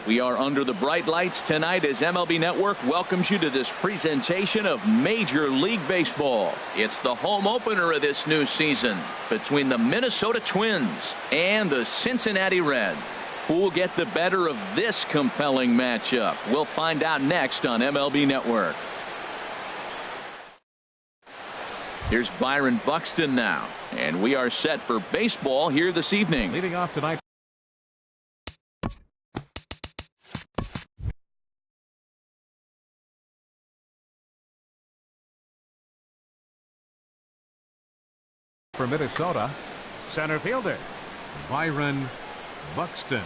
We are under the bright lights tonight as MLB Network welcomes you to this presentation of Major League Baseball. It's the home opener of this new season between the Minnesota Twins and the Cincinnati Reds. Who will get the better of this compelling matchup? We'll find out next on MLB Network. Here's Byron Buxton now, and we are set for baseball here this evening. Leading off tonight for Minnesota, center fielder Byron Buxton.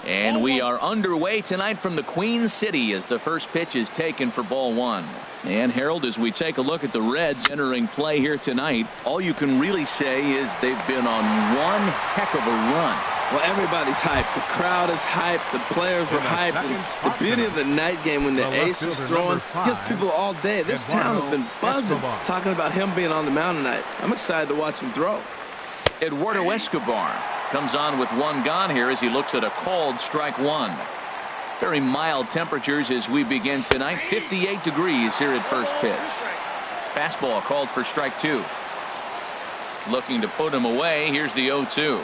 And we are underway tonight from the Queen City as the first pitch is taken for ball one. And Harold, as we take a look at the Reds entering play here tonight, all you can really say is they've been on one heck of a run. Well, everybody's hyped. The crowd is hyped. The players were hyped. And the beauty of the night game when the ace is throwing gives people all day. This town has been buzzing talking about him being on the mound tonight. I'm excited to watch him throw. Eduardo Escobar comes on with one gone here as he looks at a called strike one. Very mild temperatures as we begin tonight. 58 degrees here at first pitch. Fastball called for strike two. Looking to put him away. Here's the 0-2.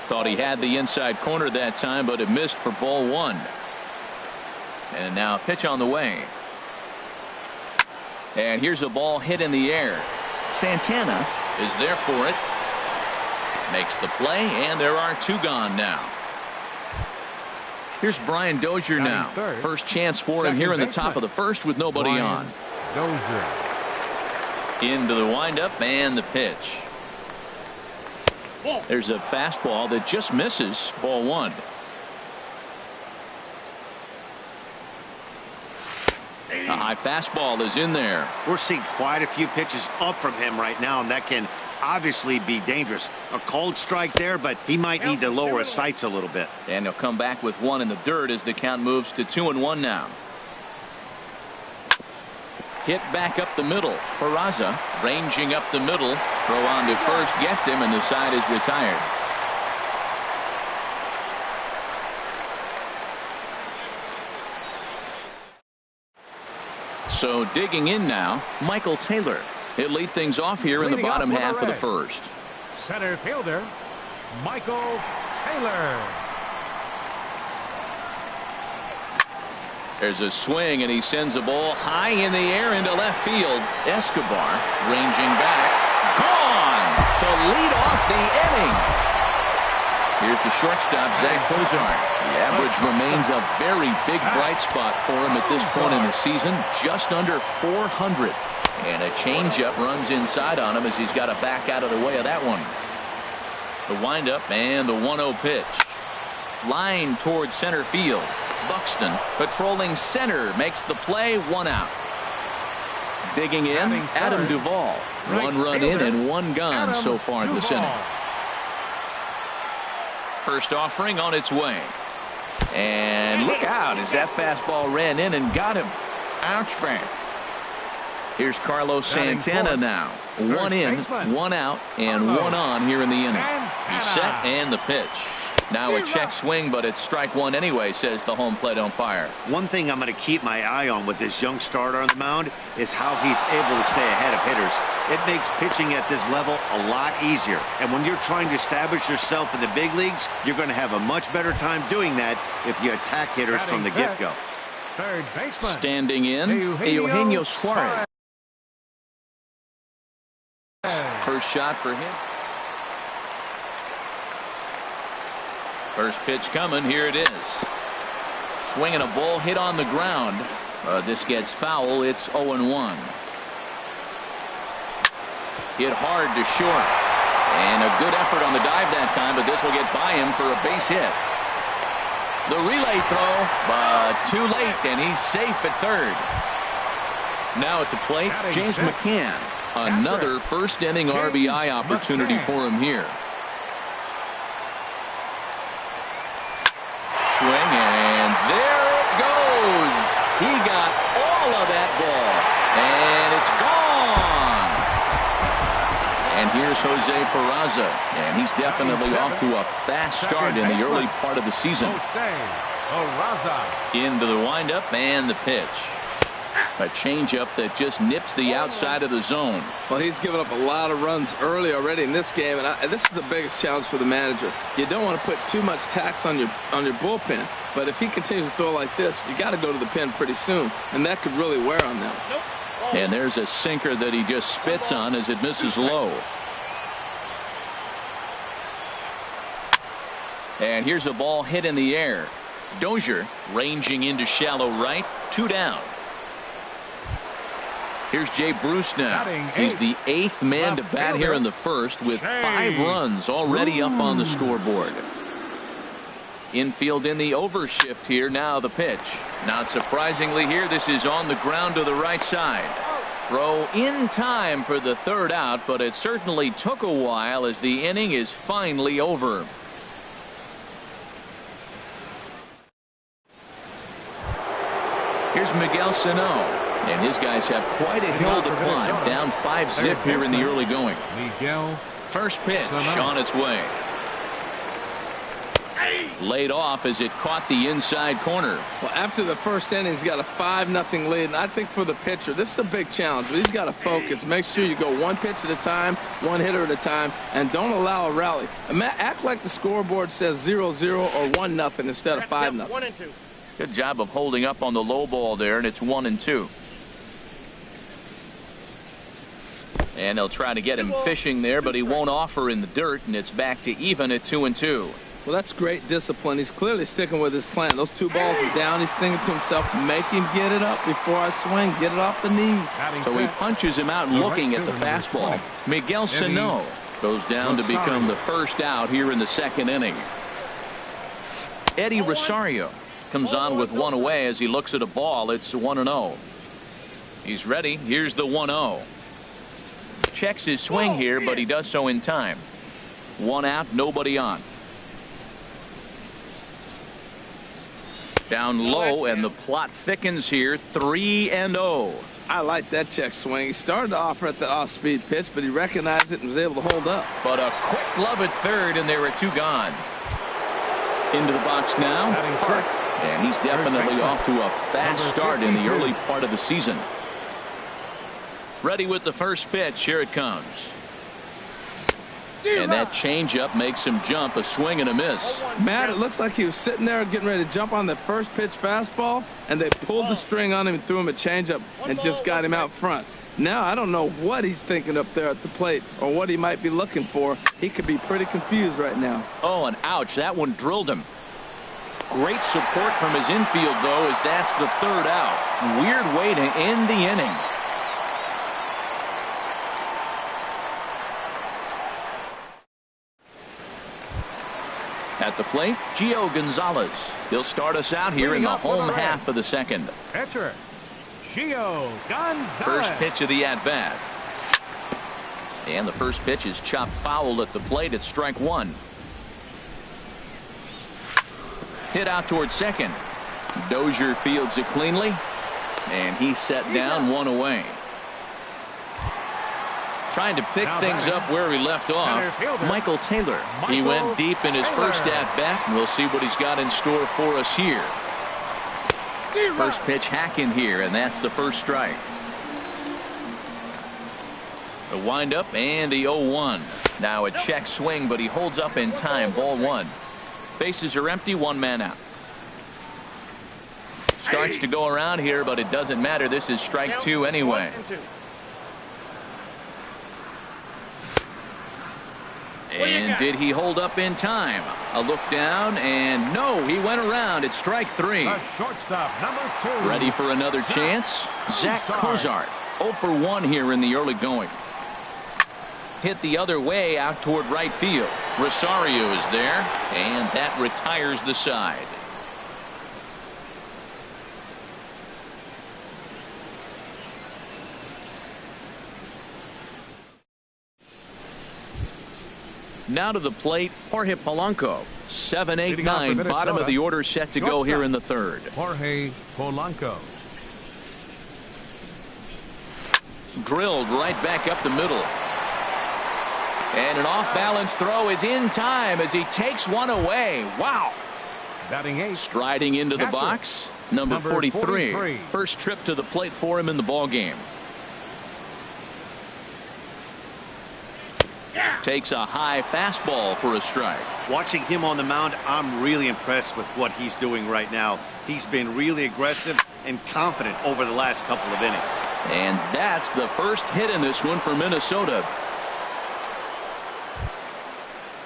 Thought he had the inside corner that time, but it missed for ball one. And now a pitch on the way. And here's a ball hit in the air. Santana is there for it. Makes the play, and there are two gone now. Here's Brian Dozier now. First chance for him here in the top of the first with nobody on. Dozier. Into the windup and the pitch. There's a fastball that just misses. Ball one. A high fastball is in there. We're seeing quite a few pitches up from him right now, and that can obviously be dangerous. A cold strike there, but he might need to lower his sights a little bit. And he'll come back with one in the dirt as the count moves to 2-1 now. Hit back up the middle. Peraza ranging up the middle. Throw on to first gets him, and the side is retired. So digging in now, Michael Taylor. He'll lead things off here in the bottom half of the first. Center fielder Michael Taylor. There's a swing, and he sends a ball high in the air into left field. Escobar ranging back. Gone to lead off the inning. Here's the shortstop, Zach Cozart. The average remains a very big bright spot for him at this point in the season. Just under 400. And a changeup runs inside on him as he's got to back out of the way of that one. The windup and the 1-0 pitch. Line towards center field. Buxton patrolling center makes the play. One out. Digging in, Adam Duvall. One run in and one gone so far this inning. First offering on its way. And look out as that fastball ran in and got him. Ouch back. Here's Carlos Santana now. One in, one out, and one on here in the inning. He's set and the pitch. Now a check swing, but it's strike one anyway, says the home plate umpire. One thing I'm going to keep my eye on with this young starter on the mound is how he's able to stay ahead of hitters. It makes pitching at this level a lot easier. And when you're trying to establish yourself in the big leagues, you're going to have a much better time doing that if you attack hitters from the get-go. Third baseman. Standing in, Eugenio Suarez. First shot for him. First pitch coming. Here it is. Swinging a ball hit on the ground. This gets foul. It's 0-1. Hit hard to short. And a good effort on the dive that time, but this will get by him for a base hit. The relay throw, but too late, and he's safe at third. Now at the plate, James McCann. Another first inning RBI opportunity for him here. Swing, and there it goes. He got all of that ball, and it's gone. And here's Jose Peraza, and he's definitely off to a fast start in the early part of the season. Into the windup and the pitch. A changeup that just nips the outside of the zone. Well, he's given up a lot of runs early already in this game, and this is the biggest challenge for the manager. You don't want to put too much tax on your bullpen, but if he continues to throw like this, you got to go to the pen pretty soon, and that could really wear on them. And there's a sinker that he just spits on as it misses low. And here's a ball hit in the air. Dozier ranging into shallow right. 2 down. Here's Jay Bruce now. He's the 8th man to bat here in the first with 5 runs already up on the scoreboard. Infield in the overshift here. Now the pitch. Not surprisingly here, this is on the ground to the right side. Throw in time for the 3rd out, but it certainly took a while as the inning is finally over. Here's Miguel Sano. And his guys have quite a hill to climb. Down 5-zip here in the early going. First pitch on its way. Laid off as it caught the inside corner. Well, after the first inning, he's got a 5-0 lead. And I think for the pitcher, this is a big challenge. But he's got to focus. Make sure you go 1 pitch at a time, 1 hitter at a time, and don't allow a rally. Act like the scoreboard says 0-0 or 1-0 instead of 5-0. 1 and 2. Good job of holding up on the low ball there, and it's 1-2. And they'll try to get him fishing there, but he won't offer in the dirt, and it's back to even at 2-2. Well, that's great discipline. He's clearly sticking with his plan. Those 2 balls are down. He's thinking to himself, make him get it up before I swing. Get it off the knees. So he punches him out looking at the fastball. Miguel Sano goes down to become the first out here in the 2nd inning. Eddie Rosario comes on with 1 away as he looks at a ball. It's 1-0. He's ready. Here's the 1-0. Checks his swing here, but he does so in time. 1 out, nobody on. Down low, and the plot thickens here. 3-0. I like that check swing. He started to offer at the off-speed pitch, but he recognized it and was able to hold up. But a quick glove at 3rd, and there are 2 gone. Into the box now, Park. And he's definitely off to a fast start in the early part of the season. Ready with the first pitch. Here it comes. And that changeup makes him jump. A swing and a miss. Matt, it looks like he was sitting there getting ready to jump on the first pitch fastball, and they pulled the string on him and threw him a changeup and just got him out front. Now I don't know what he's thinking up there at the plate or what he might be looking for. He could be pretty confused right now. Oh, and ouch, that one drilled him. Great support from his infield, though, as that's the 3rd out. Weird way to end the inning. At the plate, Gio Gonzalez. He'll start us out here in the home half of the 2nd. Pitcher, Gio Gonzalez. First pitch of the at-bat. And the first pitch is chopped foul at the plate at strike 1. Hit out towards 2nd. Dozier fields it cleanly. And he's set down 1 away. Trying to pick things up where he left off. Michael Taylor. He went deep in his first at-bat, and we'll see what he's got in store for us here. First pitch hacking here, and that's the first strike. The windup and the 0-1. Now a check swing, but he holds up in time. Ball 1. Bases are empty. 1 man out. Starts to go around here, but it doesn't matter. This is strike 2 anyway. And did he hold up in time? A look down, and no, he went around. It's strike 3. The shortstop, number 2. Ready for another chance? Zach Cozart. 0 for 1 here in the early going. Hit the other way out toward right field. Rosario is there, and that retires the side. Now to the plate, Jorge Polanco. 7, 8, 9, bottom of the order set to go here in the 3rd. Jorge Polanco. Drilled right back up the middle. And an off-balance throw is in time as he takes one away. Wow. Batting eighth. Striding into the box, number 43. First trip to the plate for him in the ball game. Takes a high fastball for a strike. Watching him on the mound, I'm really impressed with what he's doing right now. He's been really aggressive and confident over the last couple of innings. And that's the first hit in this one for Minnesota.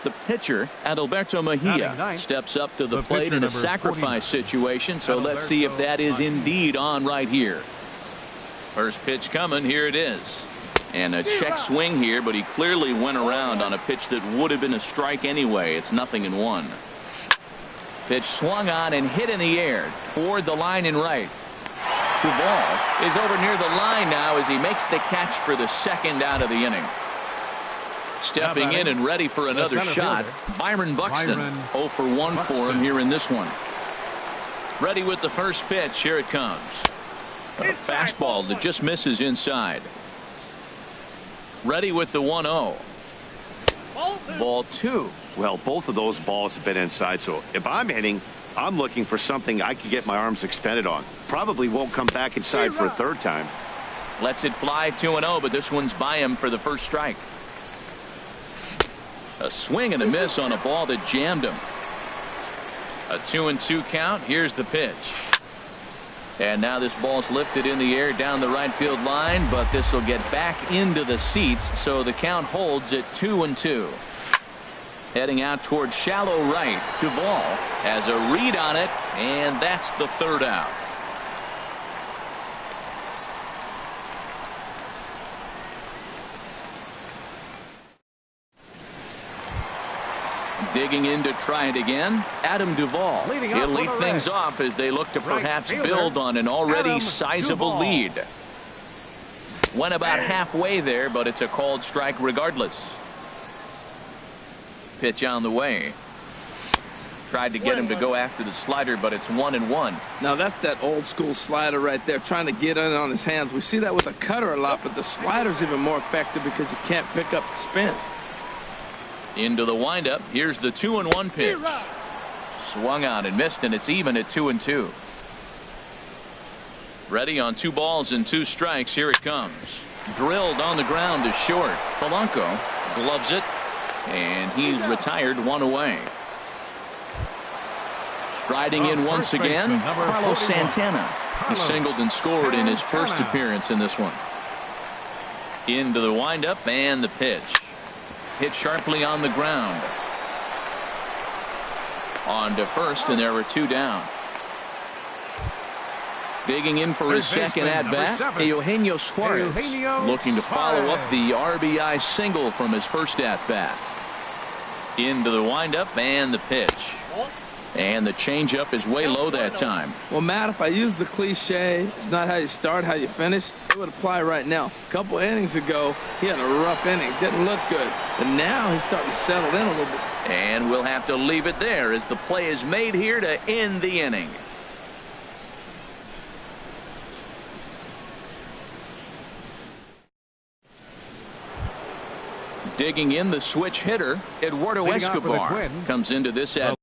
The pitcher, Adalberto Mejia, steps up to the plate in a sacrifice situation, so let's see if that is indeed on right here. First pitch coming, here it is. And a check swing here, but he clearly went around on a pitch that would have been a strike anyway. It's 0-1. Pitch swung on and hit in the air toward the line and right. Duvall is over near the line now as he makes the catch for the second out of the inning. Stepping in and ready for another shot, Byron Buxton. 0 for 1 for him here in this one. Ready with the first pitch. Here it comes. A fastball that just misses inside. Ready with the 1-0. Ball 2. Well, both of those balls have been inside, so if I'm hitting, I'm looking for something I can get my arms extended on. Probably won't come back inside for a third time. Lets it fly 2-0, but this one's by him for the first strike. A swing and a miss on a ball that jammed him. A 2-2 count. Here's the pitch. And now this ball's lifted in the air down the right field line, but this will get back into the seats, so the count holds at 2-2. Heading out towards shallow right. Duvall has a read on it, and that's the third out. Digging in to try it again, Adam Duvall. He'll lead things off as they look to perhaps build on an already sizable lead. Went about halfway there, but it's a called strike regardless. Pitch on the way. Tried to get him to go after the slider, but it's 1-1. Now that's that old school slider right there, trying to get in on his hands. We see that with the cutter a lot, but the slider's even more effective because you can't pick up the spin. Into the windup. Here's the 2-1 pitch. Swung on and missed, and it's even at 2-2. Ready on 2 balls and 2 strikes. Here it comes. Drilled on the ground to short. Polanco gloves it, and he's retired 1 away. Striding in once again, Carlos Santana. He singled and scored in his first appearance in this one. Into the windup and the pitch. Hit sharply on the ground. On to first, and there were 2 down. Digging in for his second at-bat, Eugenio Suarez. Looking to follow up the RBI single from his first at-bat. Into the windup and the pitch. And the changeup is way low that time. Well, Matt, if I use the cliche, it's not how you start, how you finish, it would apply right now. A couple innings ago, he had a rough inning. Didn't look good. But now he's starting to settle in a little bit. And we'll have to leave it there as the play is made here to end the inning. Digging in, the switch hitter, Eduardo Escobar, comes into this at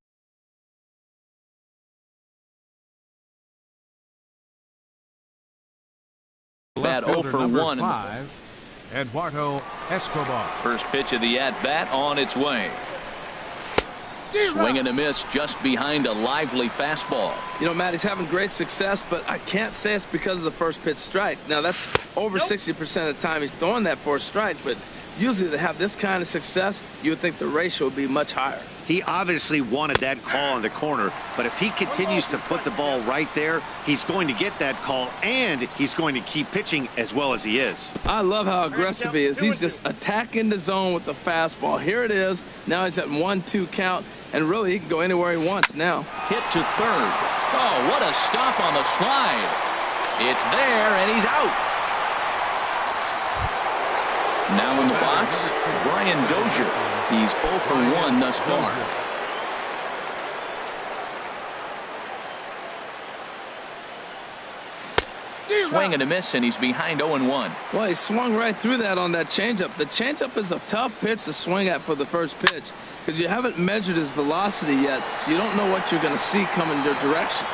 bat 0 for 1. Eduardo Escobar. First pitch of the at-bat on its way. Swing and a miss just behind a lively fastball. You know, Matt, he's having great success, but I can't say it's because of the first pitch strike. Now, that's over 60% of the time he's throwing that for a strike, but usually to have this kind of success, you would think the ratio would be much higher. He obviously wanted that call in the corner, but if he continues to put the ball right there, he's going to get that call, and he's going to keep pitching as well as he is. I love how aggressive he is. He's just attacking the zone with the fastball. Here it is. Now he's at 1-2 count, and really he can go anywhere he wants now. Hit to third. Oh, what a stop on the slide. It's there, and he's out. Now in the box, Brian Dozier. He's 0 for 1 thus far. swing and a miss, and he's behind 0-1. Well, he swung right through that on that changeup. The changeup is a tough pitch to swing at for the first pitch because you haven't measured his velocity yet, so you don't know what you're going to see coming your direction.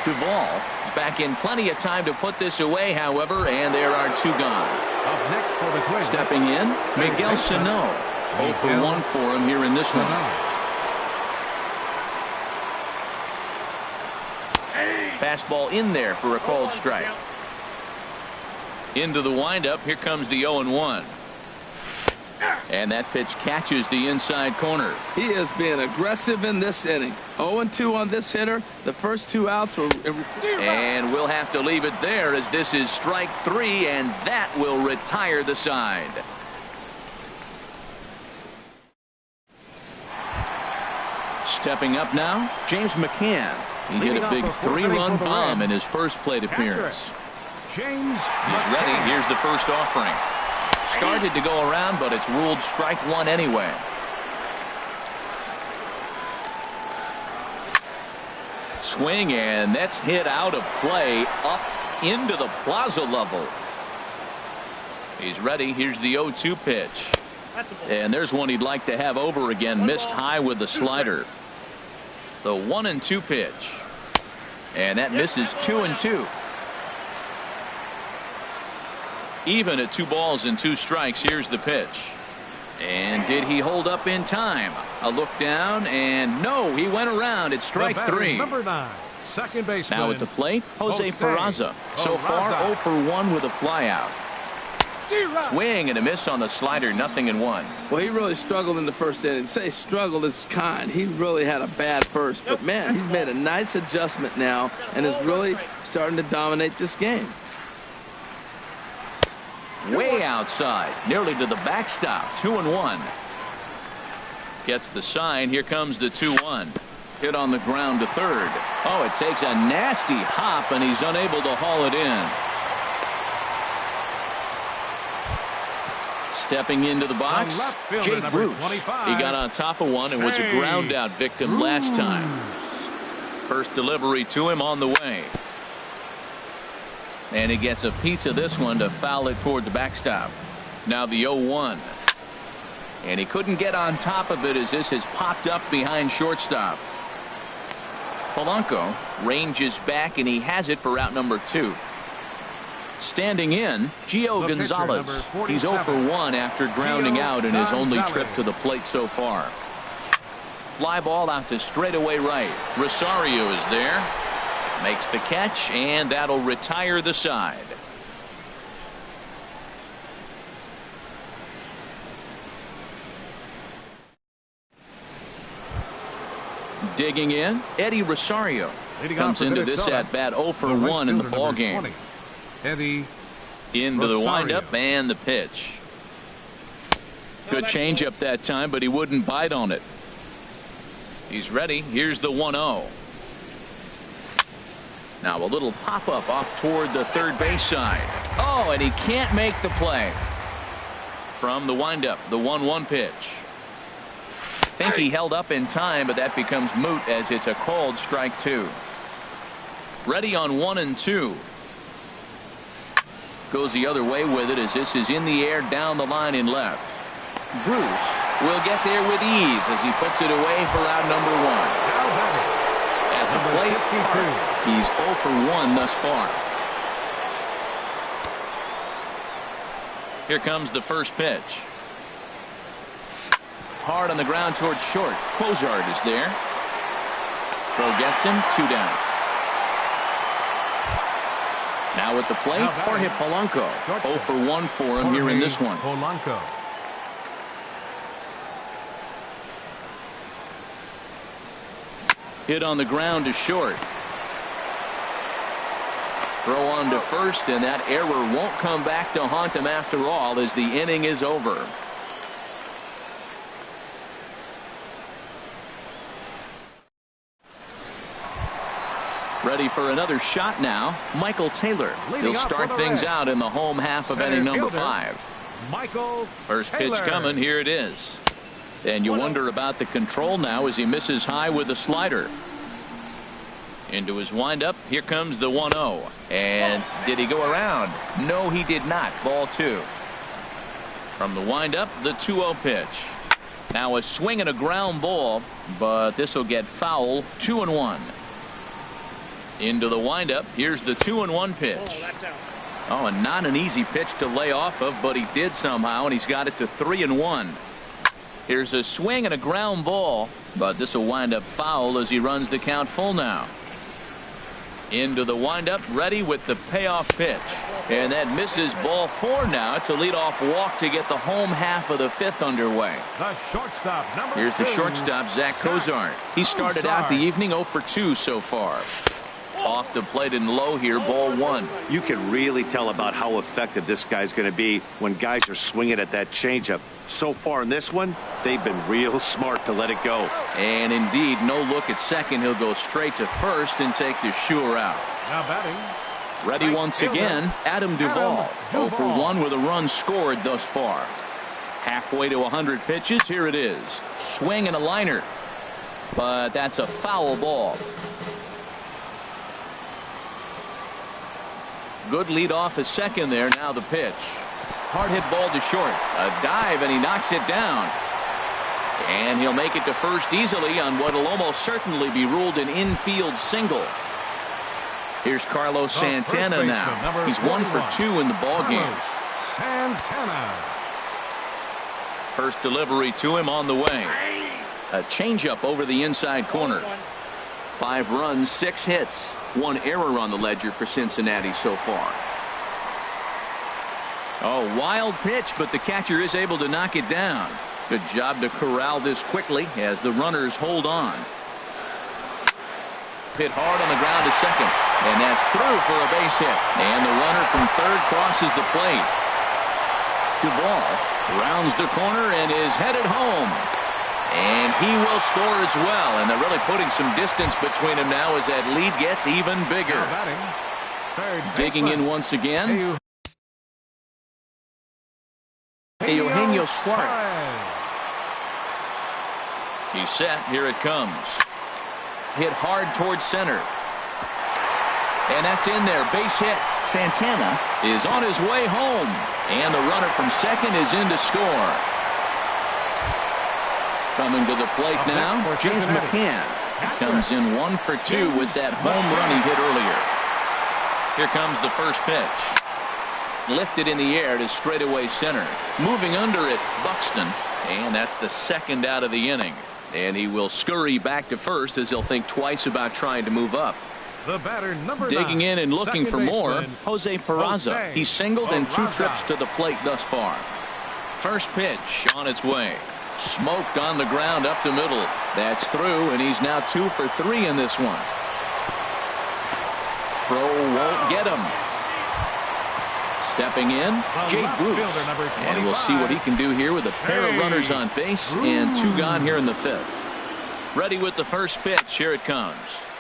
Duvall is back in plenty of time to put this away, however, and there are 2 gone. Up next for the Twins. Stepping in, Miguel Sano. 0 for 1 for him here in this one. Fastball in there for a called strike. Into the windup. Here comes the 0-1. And that pitch catches the inside corner. He is being aggressive in this inning. 0-2 on this hitter. The first 2 outs were... And we'll have to leave it there as this is strike 3, and that will retire the side. Stepping up now, James McCann. He hit a big 3-run bomb in his first plate appearance. James. He's ready. Here's the first offering. Started to go around, but it's ruled strike 1 anyway. Swing, and that's hit out of play up into the plaza level. He's ready. Here's the 0-2 pitch. And there's one he'd like to have over again. Missed high with the slider. The 1-2 pitch. And that misses 2-2. Even at 2 balls and 2 strikes. Here's the pitch. And did he hold up in time? A look down, and no, he went around. It's strike 3. Number 9, second baseman. Now at the plate, Jose Peraza. So far 0 for 1 with a flyout. Swing and a miss on the slider, 0-1. Well, he really struggled in the first inning. Say struggled is kind. He really had a bad first. But, man, he's made a nice adjustment now and is really starting to dominate this game. Way outside, nearly to the backstop. 2-1. Gets the sign. Here comes the 2-1. Hit on the ground to third. Oh, it takes a nasty hop, and he's unable to haul it in. Stepping into the box, Jay Bruce. He got on top of one and was a ground out victim last time. First delivery to him on the way. And he gets a piece of this one to foul it toward the backstop. Now the 0-1. And he couldn't get on top of it as this has popped up behind shortstop. Polanco ranges back, and he has it for out number 2. Standing in, Gio Gonzalez. He's 0 for 1 after grounding out in his only trip to the plate so far. Fly ball out to straightaway right. Rosario is there. Makes the catch, and that'll retire the side. Digging in, Eddie Rosario comes into this at bat 0 for 1 in the ball game. Eddie into the windup and the pitch. Good changeup that time, but he wouldn't bite on it. He's ready. Here's the 1-0. Now a little pop up off toward the third base side. Oh, and he can't make the play. From the windup, the 1-1 pitch. Think he held up in time, but that becomes moot as it's a called strike 2. Ready on 1-2. Goes the other way with it as this is in the air down the line in left. Bruce will get there with ease as he puts it away for out number 1. At the plate, he's 0 for 1 thus far. Here comes the first pitch. Hard on the ground towards short. Cozart is there. Throw gets him. 2 down. Now at the plate, Jorge Polanco. 0 for 1 for him here in this one. Polanco. Hit on the ground to short. Throw on to first, and that error won't come back to haunt him after all as the inning is over. Ready for another shot now, Michael Taylor. He'll start things out in the home half of inning number 5. Michael First pitch coming. Here it is. And you wonder about the control now as he misses high with the slider. Into his windup. Here comes the 1-0. And did he go around? No, he did not. Ball 2. From the windup, the 2-0 pitch. Now a swing and a ground ball, but this will get foul. 2-1. Into the windup. Here's the 2-1 pitch. Oh, and not an easy pitch to lay off of, but he did somehow, and he's got it to 3-1. Here's a swing and a ground ball, but this will wind up foul as he runs the count full now. Into the windup, ready with the payoff pitch. And that misses. Ball 4 now. It's a leadoff walk to get the home half of the 5th underway. The shortstop, number Here's the 2, shortstop, Zach Cozart. He started out the evening 0 for 2 so far. Off the plate and low here, ball 1. You can really tell about how effective this guy's going to be when guys are swinging at that changeup. So far in this one, they've been real smart to let it go. And indeed, no look at second. He'll go straight to first and take the sure out. Now batting. Ready once again, Adam Duvall. 0 for 1 with a run scored thus far. Halfway to 100 pitches. Here it is. Swing and a liner. But that's a foul ball. Good lead off at second there. Now the pitch. Hard hit ball to short. A dive, and he knocks it down. And he'll make it to first easily on what will almost certainly be ruled an infield single. Here's Carlos Santana now. He's 1 for 2 in the ballgame. Santana. First delivery to him on the way. A changeup over the inside corner. 5 runs, 6 hits. 1 error on the ledger for Cincinnati so far. Oh, wild pitch, but the catcher is able to knock it down. Good job to corral this quickly as the runners hold on. Hit hard on the ground to second, and that's through for a base hit. And the runner from third crosses the plate. Duvall rounds the corner and is headed home. And he will score as well, and they're really putting some distance between them now as that lead gets even bigger. Digging in once again. Eugenio Suarez. He's set. Here it comes. Hit hard towards center. And that's in there. Base hit. Santana is on his way home. And the runner from second is in to score. Coming to the plate now, James McCann. Comes in 1 for 2 with that home run he hit earlier. Here comes the first pitch. Lifted in the air to straightaway center. Moving under it, Buxton. And that's the second out of the inning. And he will scurry back to first as he'll think twice about trying to move up. The batter, number 9, digging in and looking for more, Jose Peraza. Jose He's singled in 2 Peraza. trips to the plate thus far. First pitch on its way. Smoked on the ground up the middle. That's through, and he's now 2 for 3 in this one. Throw won't get him. Stepping in, Jay Bruce. And we'll see what he can do here with a pair of runners on base and 2 gone here in the 5th. Ready with the first pitch. Here it comes.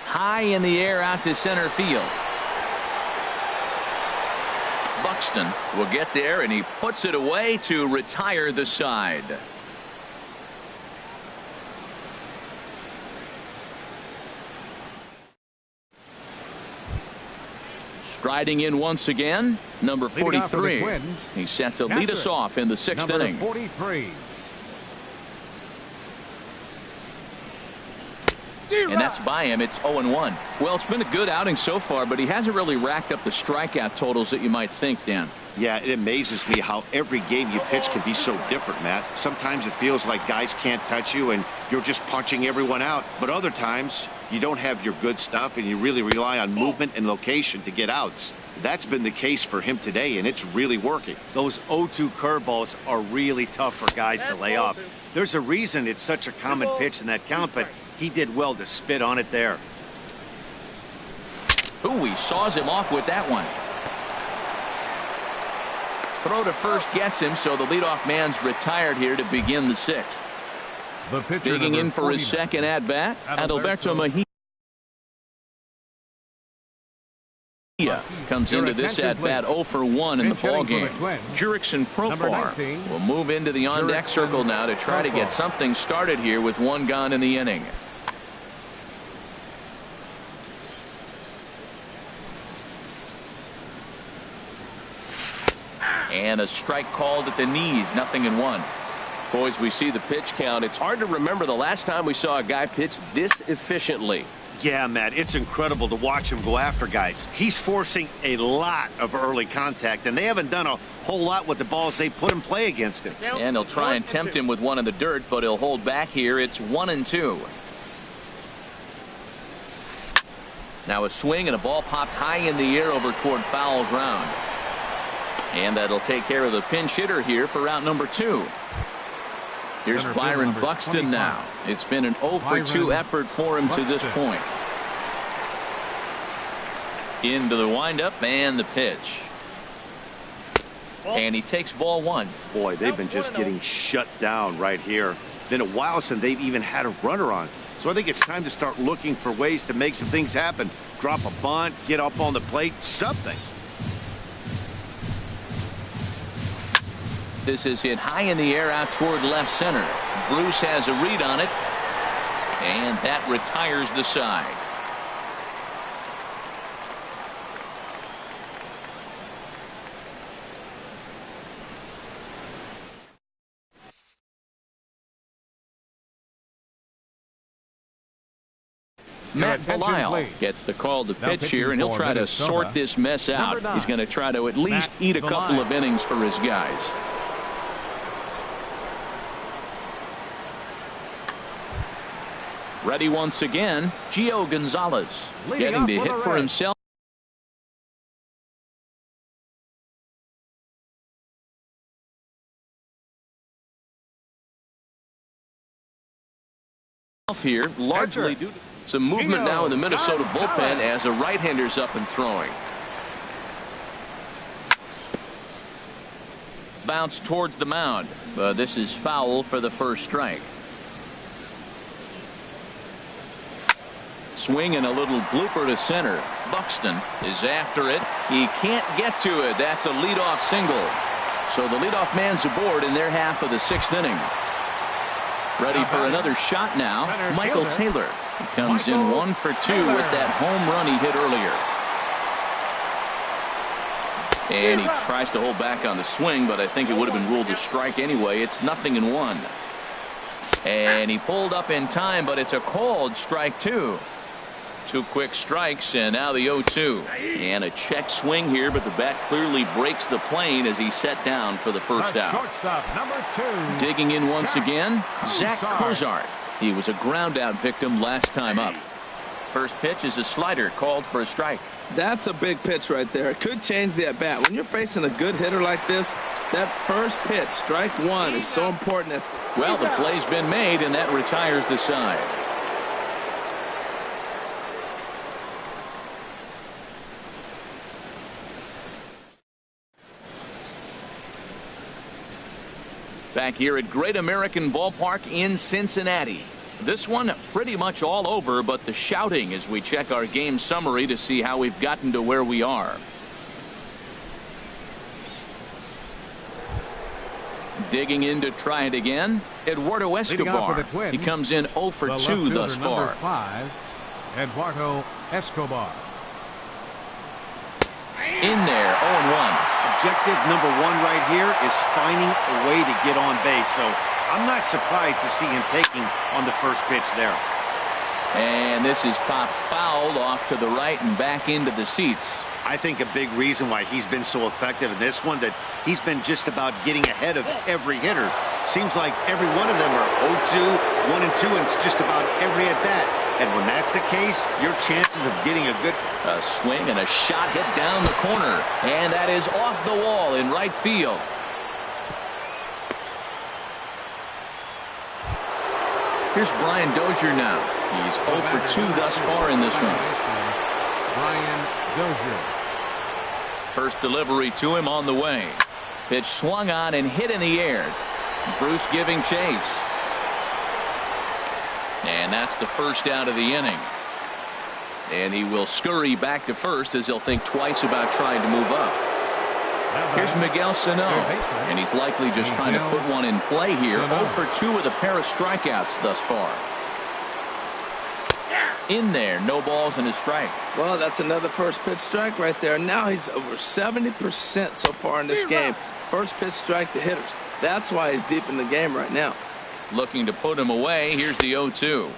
High in the air out to center field. Buxton will get there, and he puts it away to retire the side. Striding in once again, number 43. He's set to lead us off in the 6th inning. 43. And that's by him. It's 0-1. Well, it's been a good outing so far, but he hasn't really racked up the strikeout totals that you might think, Dan. Yeah, it amazes me how every game you pitch can be so different, Matt. Sometimes it feels like guys can't touch you and you're just punching everyone out. But other times you don't have your good stuff and you really rely on movement and location to get outs. That's been the case for him today, and it's really working. Those 0-2 curveballs are really tough for guys to lay off. There's a reason it's such a common pitch in that count, but he did well to spit on it there. Ooh, he saws him off with that one. Throw to first gets him, so the leadoff man's retired here to begin the 6th. The pitcher, digging in for 49. his second at-bat, Adalberto Mejia. Comes into this at-bat 0 for 1 in the ballgame. Jurickson Profar will move into the on-deck circle now to try to get something started here with 1 gone in the inning. And a strike called at the knees, 0-1. Boys, we see the pitch count. It's hard to remember the last time we saw a guy pitch this efficiently. Yeah, Matt, it's incredible to watch him go after guys. He's forcing a lot of early contact, and they haven't done a whole lot with the balls they put in play against him. And they'll try and tempt him with one in the dirt, but he'll hold back here. It's 1-2. Now a swing and a ball popped high in the air over toward foul ground. And that'll take care of the pinch hitter here for route number 2. Here's Byron Buxton now. It's been an 0-for-2 effort for him to this point. Into the windup and the pitch. And he takes ball 1. Boy, they've been just getting shut down right here. Been a while since they've even had a runner on. So I think it's time to start looking for ways to make some things happen. Drop a bunt, get up on the plate, something. This is hit high in the air out toward left center. Bruce has a read on it. And that retires the side. Matt Belisle gets the call to pitch here, and he'll try to sort this mess out. He's going to try to at least eat a couple of innings for his guys. Ready once again, Gio Gonzalez getting to hit for himself. Here, largely due to some movement now in the Minnesota bullpen as a right-hander's up and throwing. Bounce towards the mound, but this is foul for the first strike. Swing and a little blooper to center. Buxton is after it. He can't get to it. That's a leadoff single. So the leadoff man's aboard in their half of the 6th inning. Ready for another shot now. Michael Taylor. He comes in 1 for 2 with that home run he hit earlier. And he tries to hold back on the swing, but I think it would have been ruled a strike anyway. It's 0-1. And he pulled up in time, but it's a called strike 2. 2 quick strikes, and now the 0-2. And a check swing here, but the bat clearly breaks the plane as he's set down for the first out. Number 2. Digging in once again, Zach Cozart. He was a ground out victim last time up. First pitch is a slider called for a strike. That's a big pitch right there. It could change the at bat. When you're facing a good hitter like this, that first pitch, strike 1, is so important. Well, the play's been made, and that retires the side. Back here at Great American Ballpark in Cincinnati. This one pretty much all over, but the shouting as we check our game summary to see how we've gotten to where we are. Digging in to try it again, Eduardo Escobar. He comes in 0 for 2 thus far. 5, Eduardo Escobar. In there, 0-1. Objective number 1 right here is finding a way to get on base. So I'm not surprised to see him taking on the first pitch there. And this is popped fouled off to the right and back into the seats. I think a big reason why he's been so effective in this one, that he's been just about getting ahead of every hitter. Seems like every one of them are 0-2, 1 and 2, and it's just about every at bat. And when that's the case, your chances of getting a good swing and a shot hit down the corner, and that is off the wall in right field. Here's Brian Dozier now. He's 0 for 2 thus far in this one. Brian Dozier. First delivery to him on the way. Pitch swung on and hit in the air. Bruce giving chase. And that's the first out of the inning. And he will scurry back to first as he'll think twice about trying to move up. Here's Miguel Sano, and he's likely just trying to put one in play here. 0 for 2 with a pair of strikeouts thus far. In there, no balls and a strike. Well, that's another first pitch strike right there. Now he's over 70% so far in this game. First pitch strike to hitters. That's why he's deep in the game right now. Looking to put him away. Here's the 0-2.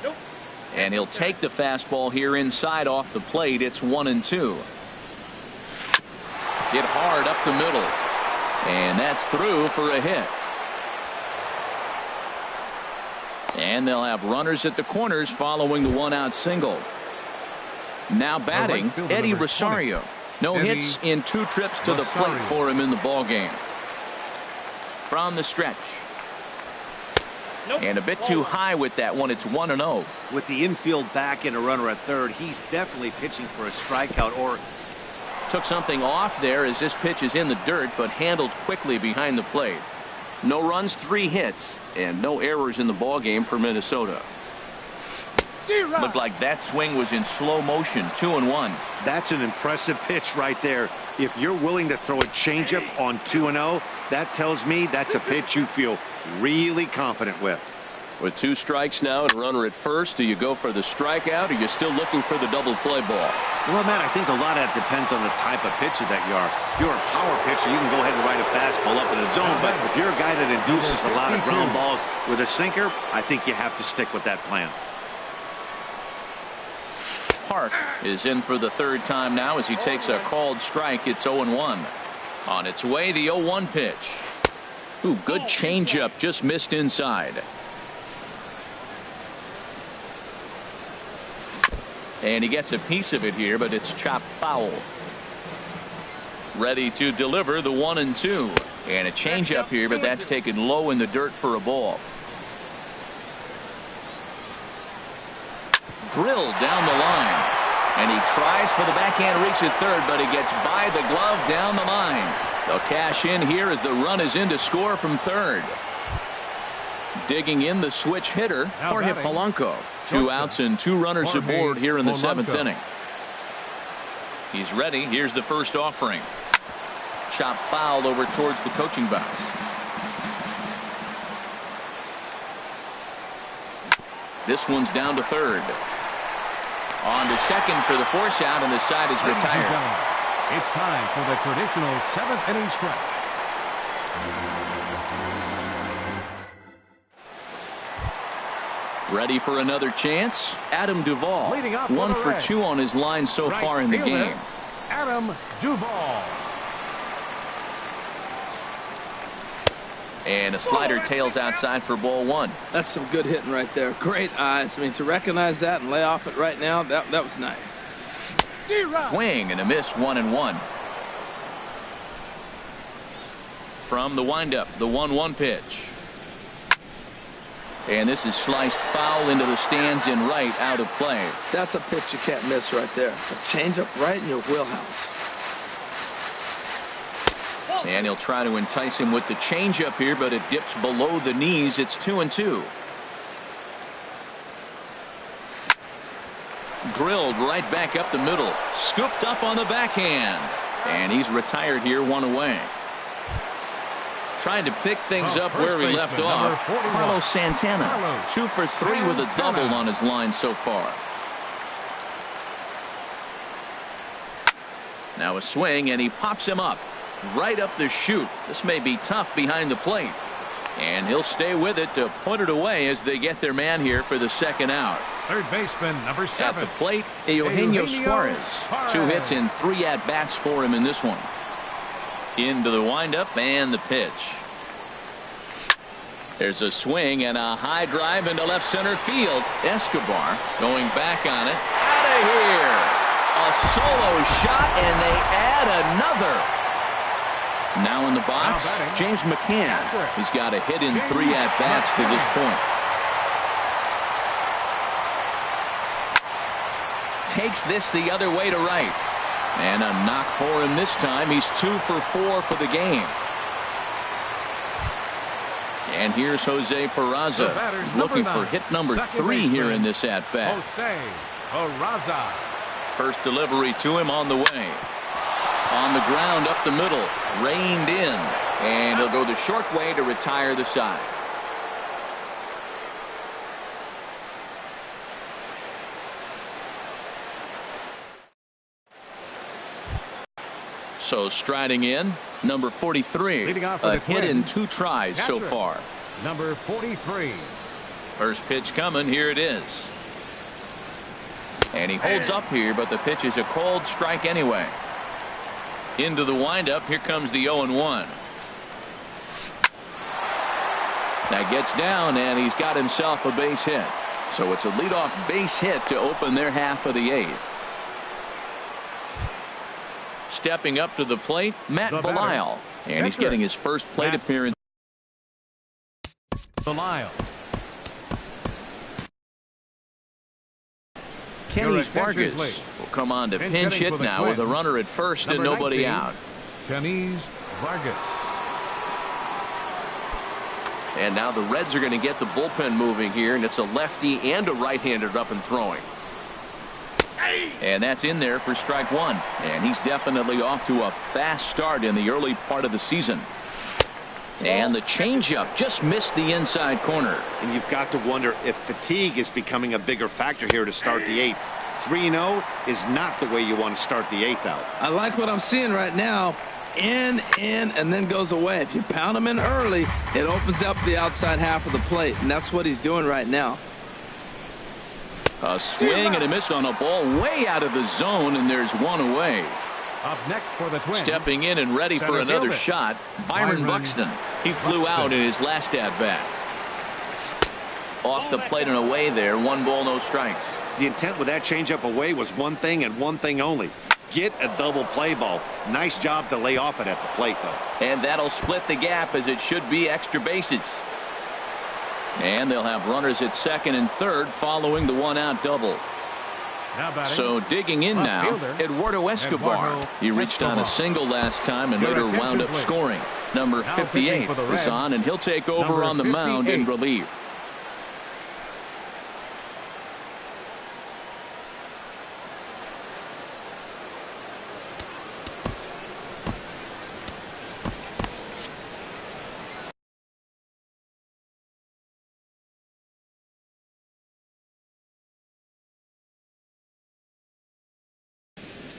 And he'll take the fastball here inside off the plate. It's 1-2. Hit hard up the middle. And that's through for a hit. And they'll have runners at the corners following the one-out single. Now batting, Eddie Rosario. No hits in 2 trips to the plate for him in the ball game. From the stretch. And a bit too high with that one. It's 1-0. With the infield back and a runner at third, he's definitely pitching for a strikeout. Or took something off there as this pitch is in the dirt, but handled quickly behind the plate. No runs, 3 hits, and no errors in the ball game for Minnesota. Looked like that swing was in slow motion. 2-1. That's an impressive pitch right there. If you're willing to throw a changeup on 2-0, that tells me that's a pitch you feel really confident with. With 2 strikes now and a runner at first, do you go for the strikeout or you're still looking for the double play ball? Well, Matt, I think a lot of that depends on the type of pitcher that you are. If you're a power pitcher, you can go ahead and ride a fastball up in the zone. But if you're a guy that induces a lot of ground balls with a sinker, I think you have to stick with that plan. Park is in for the 3rd time now as he takes a called strike. It's 0-1. On its way, the 0-1 pitch. Ooh, good changeup, just missed inside. And he gets a piece of it here, but it's chopped foul. Ready to deliver the 1-2. And a changeup here, but that's taken low in the dirt for a ball. Drilled down the line. And he tries for the backhand reach at third, but he gets by the glove down the line. They'll cash in here as the run is in to score from third. Digging in the switch hitter, Jorge Polanco. 2 outs and 2 runners aboard here in the 7th inning. He's ready. Here's the first offering. Chop foul over towards the coaching box. This one's down to third. On to second for the force out, and the side is retired. It's time for the traditional 7th inning stretch. Ready for another chance? Adam Duvall. 1 for 2 on his line so far in the game. Adam Duvall. And a slider tails outside for ball 1. That's some good hitting right there. Great eyes. I mean, to recognize that and lay off it right now, that was nice. Swing and a miss. 1-1. From the windup, the 1-1 pitch. And this is sliced foul into the stands in right, out of play. That's a pitch you can't miss right there. A changeup right in your wheelhouse. And he'll try to entice him with the changeup here, but it dips below the knees. It's 2-2. Drilled right back up the middle. Scooped up on the backhand. And he's retired here, 1 away. Trying to pick things up where he left off. Carlos Santana. 2 for 3 with a double on his line so far. Now a swing, and he pops him up. Right up the chute. This may be tough behind the plate. And he'll stay with it to put it away as they get their man here for the 2nd out. Third baseman, number 7. At the plate, Eugenio Suarez. 2 hits and 3 at-bats for him in this one. Into the windup and the pitch. There's a swing and a high drive into left center field. Escobar going back on it. Out of here. A solo shot, and they add another. Now in the box, James McCann. He's got a hit in 3 at-bats to this point. Takes this the other way to right. And a knock for him this time. He's 2 for 4 for the game. And here's Jose Peraza. He's looking for hit number 3 here in this at-bat. Jose Peraza. First delivery to him on the way. On the ground up the middle. Reined in. And he'll go the short way to retire the side. So striding in, number 43. Leading off for A the hit Twins, in 2 tries so catcher, far. number 43. First pitch coming. Here it is. And he holds up here, but the pitch is a cold strike anyway. Into the windup. Here comes the 0-1. That gets down, and he's got himself a base hit. So it's a leadoff base hit to open their half of the 8th. Stepping up to the plate, Matt Belisle. And he's getting his first plate appearance. Belisle. Kenny Vargas will come on to pinch hit now with a runner at first and nobody out. Kenny Vargas. And now the Reds are going to get the bullpen moving here, and it's a lefty and a right-hander up and throwing. And that's in there for strike 1. And he's definitely off to a fast start in the early part of the season. And the changeup just missed the inside corner. And you've got to wonder if fatigue is becoming a bigger factor here to start the 8th. 3-0 is not the way you want to start the 8th out. I like what I'm seeing right now. In, and then goes away. If you pound him in early, it opens up the outside half of the plate, and that's what he's doing right now. A swing and a miss on a ball way out of the zone, and there's one away. Up next for the Twins. Stepping in and ready for another shot, Byron Buxton. He flew out in his last at-bat. Off the plate and away there. 1 ball, no strikes. The intent with that changeup away was one thing and one thing only. Get a double play ball. Nice job to lay off it at the plate, though. And that'll split the gap, as it should be extra bases. And they'll have runners at second and third following the 1-out double. So digging in now, Eduardo Escobar. He reached on a single last time and later wound up scoring. Number 58 is on, and he'll take over on the mound in relief.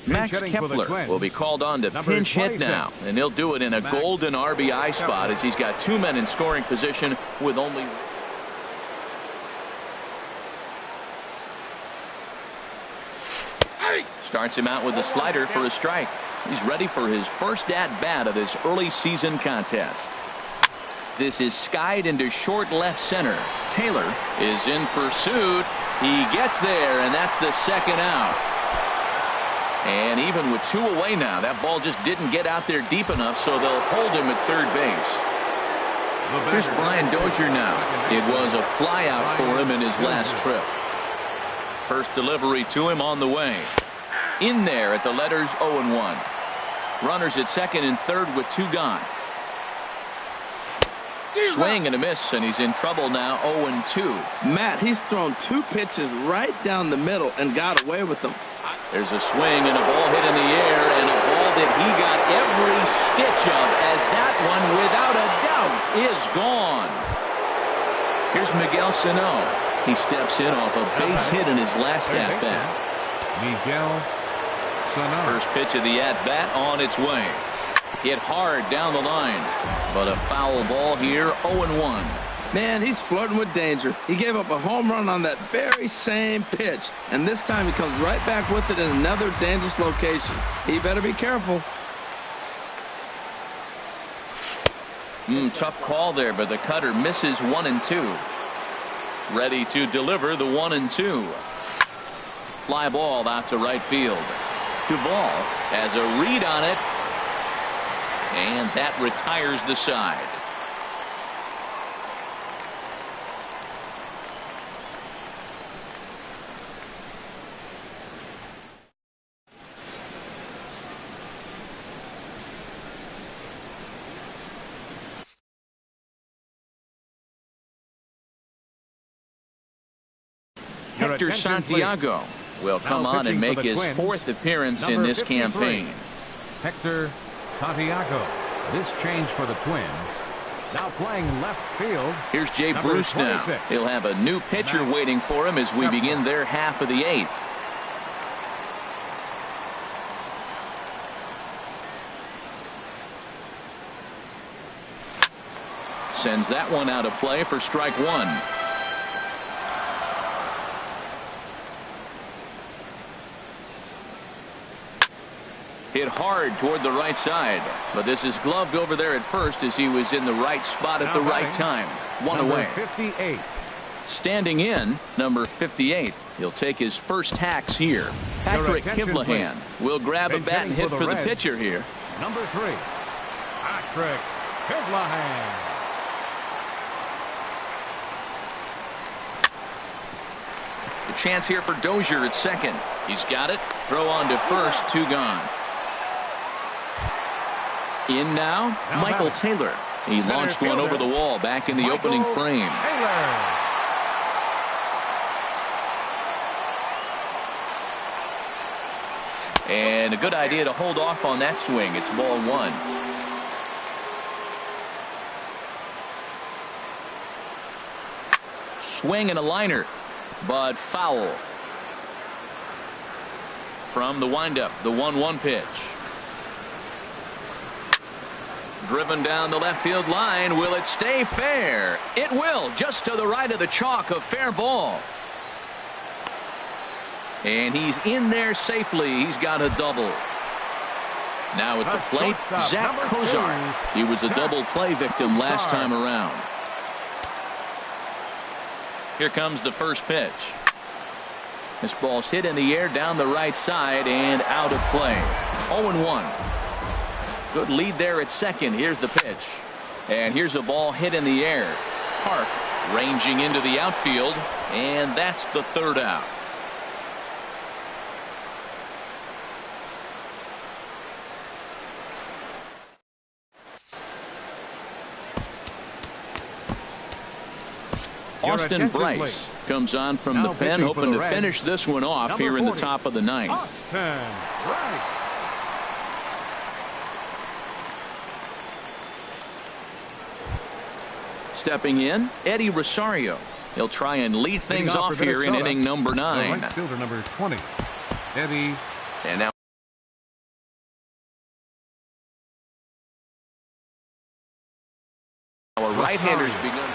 Max Kepler will be called on to pinch hit now, and he'll do it in a golden RBI spot as he's got 2 men in scoring position with only. Starts him out with a slider for a strike. He's ready for his first at-bat of this early season contest. This is skied into short left center. Taylor is in pursuit. He gets there, and that's the second out. And even with 2 away now, that ball just didn't get out there deep enough, so they'll hold him at third base. Here's Brian Dozier now. It was a flyout for him in his last trip. First delivery to him on the way. In there at the letters 0-1. Runners at second and third with 2 gone. Swing and a miss, and he's in trouble now. 0-2. Matt, he's thrown 2 pitches right down the middle and got away with them. There's a swing and a ball hit in the air, and a ball that he got every stitch of, as that one, without a doubt, is gone. Here's Miguel Sano. He steps in off a base hit in his last at-bat. Miguel Sano. First pitch of the at-bat on its way. Hit hard down the line, but a foul ball here. 0-1. Man, he's flirting with danger. He gave up a home run on that very same pitch, and this time he comes right back with it in another dangerous location. He better be careful. Tough call there, but the cutter misses 1-2. Ready to deliver the 1-2. Fly ball out to right field. Duvall has a read on it, and that retires the side. Hector Santiago will come on and make his 4th appearance in this campaign. Hector Santiago. This change for the Twins. Now playing left field. Here's Jay Bruce now. He'll have a new pitcher waiting for him as we begin their half of the 8th. Sends that one out of play for strike one. Hit hard toward the right side, but this is gloved over there at first as he was in the right spot at the right time. One away. 58. Standing in, number 58. He'll take his first hacks here. Patrick Kivlahan will grab a bat and hit for the pitcher here. Number 3, Patrick Kivlahan. The chance here for Dozier at second. He's got it. Throw on to first. 2 gone. In now, Michael Taylor. He launched one over the wall back in the opening frame. And a good idea to hold off on that swing. It's ball 1. Swing and a liner, but foul. From the windup, the 1-1 pitch. Driven down the left field line. Will it stay fair? It will, just to the right of the chalk. A fair ball. And he's in there safely. He's got a double. Now at the plate, Zach Kozar. He was a double play victim last time around. Here comes the first pitch. This ball's hit in the air down the right side and out of play. 0-1. Good lead there at second. Here's the pitch. And here's a ball hit in the air. Park ranging into the outfield. And that's the third out. Austin Bryce comes on from the pen, hoping to finish this one off here in the top of the ninth. Stepping in, Eddie Rosario. He'll try and lead things off here in inning number 9. Right fielder number 20, Eddie. And now our right-handers begun.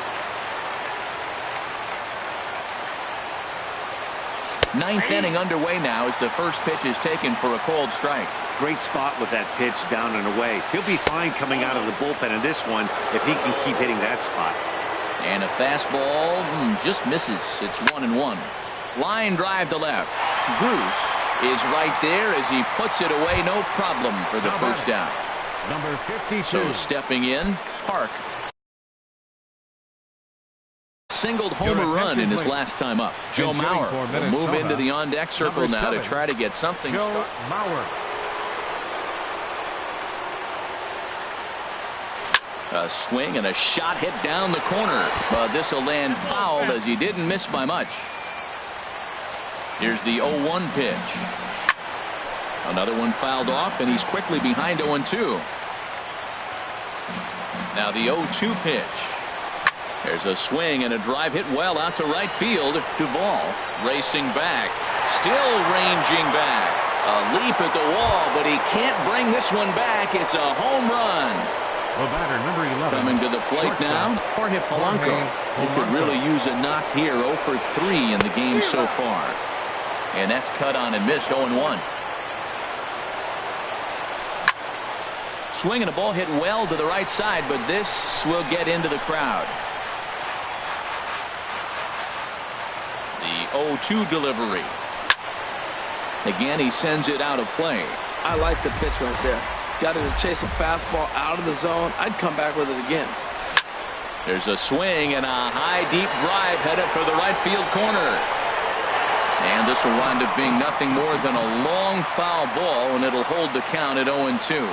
Ninth inning underway now as the first pitch is taken for a cold strike. Great spot with that pitch down and away. He'll be fine coming out of the bullpen in this one if he can keep hitting that spot. And a fastball just misses. It's 1-1. Line drive to left. Bruce is right there as he puts it away. No problem for the first down. Number 52. So stepping in, Park. Singled homer run in his last time up. Joe Mauer will move into the on-deck circle now to try to get something started. A swing and a shot hit down the corner, but this will land foul as he didn't miss by much. Here's the 0-1 pitch. Another one fouled off, and he's quickly behind 0-2. Now the 0-2 pitch. There's a swing and a drive hit well out to right field. Duvall racing back, still ranging back. A leap at the wall, but he can't bring this one back. It's a home run. The batter, number 11. Coming to the plate now, Jorge Polanco. He could really use a knock here. 0 for 3 in the game so far. And that's cut on and missed. 0-1. Swing and a ball hit well to the right side, but this will get into the crowd. The 0-2 delivery. Again, he sends it out of play. I like the pitch right there. Got it to chase a fastball out of the zone. I'd come back with it again. There's a swing and a high, deep drive headed for the right field corner. And this will wind up being nothing more than a long foul ball, and it'll hold the count at 0-2.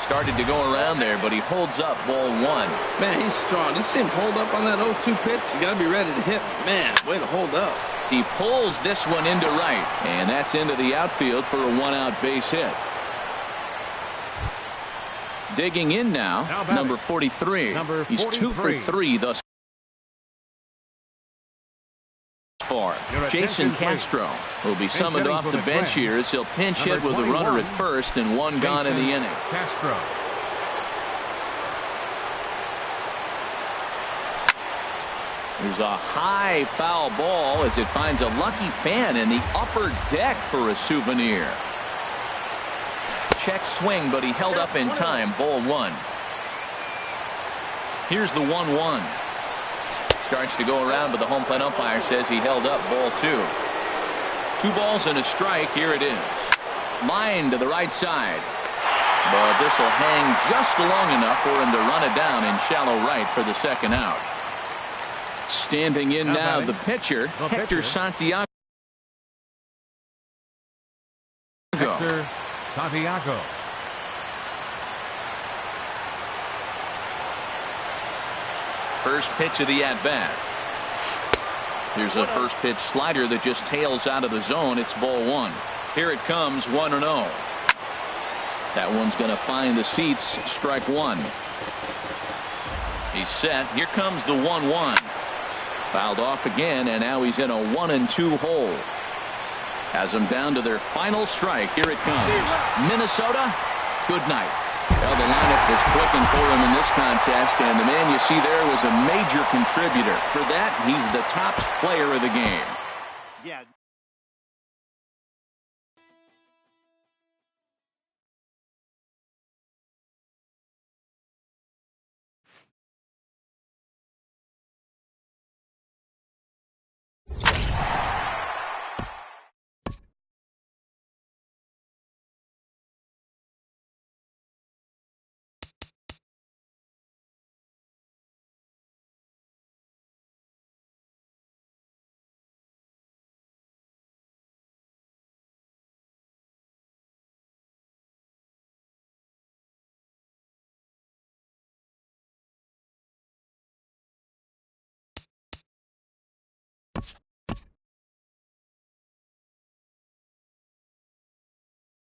Started to go around there, but he holds up ball 1. Man, he's strong. You see him hold up on that 0-2 pitch? You got to be ready to hit. Man, way to hold up. He pulls this one into right, and that's into the outfield for a 1-out base hit. Digging in now, number 43. He's 2 for 3 thus far. Jason Castro will be summoned off the bench here as he'll pinch hit with a runner at first and 1 gone in the inning. Castro. There's a high foul ball as it finds a lucky fan in the upper deck for a souvenir. Check swing, but he held up in time. Ball 1. Here's the 1-1. Starts to go around, but the home plate umpire says he held up. Ball 2. 2 balls and a strike. Here it is. Line to the right side. But this will hang just long enough for him to run it down in shallow right for the second out. Standing in now, the pitcher, Hector Santiago. Hector Santiago. First pitch of the at-bat. Here's a first pitch slider that just tails out of the zone. It's ball 1. Here it comes, 1-0. That one's going to find the seats. Strike 1. He's set. Here comes the 1-1. Fouled off again, and now he's in a 1-2 hole. Has them down to their final strike. Here it comes. Minnesota, good night. Well, the lineup was clicking for him in this contest, and the man you see there was a major contributor. For that, he's the top player of the game. Yeah.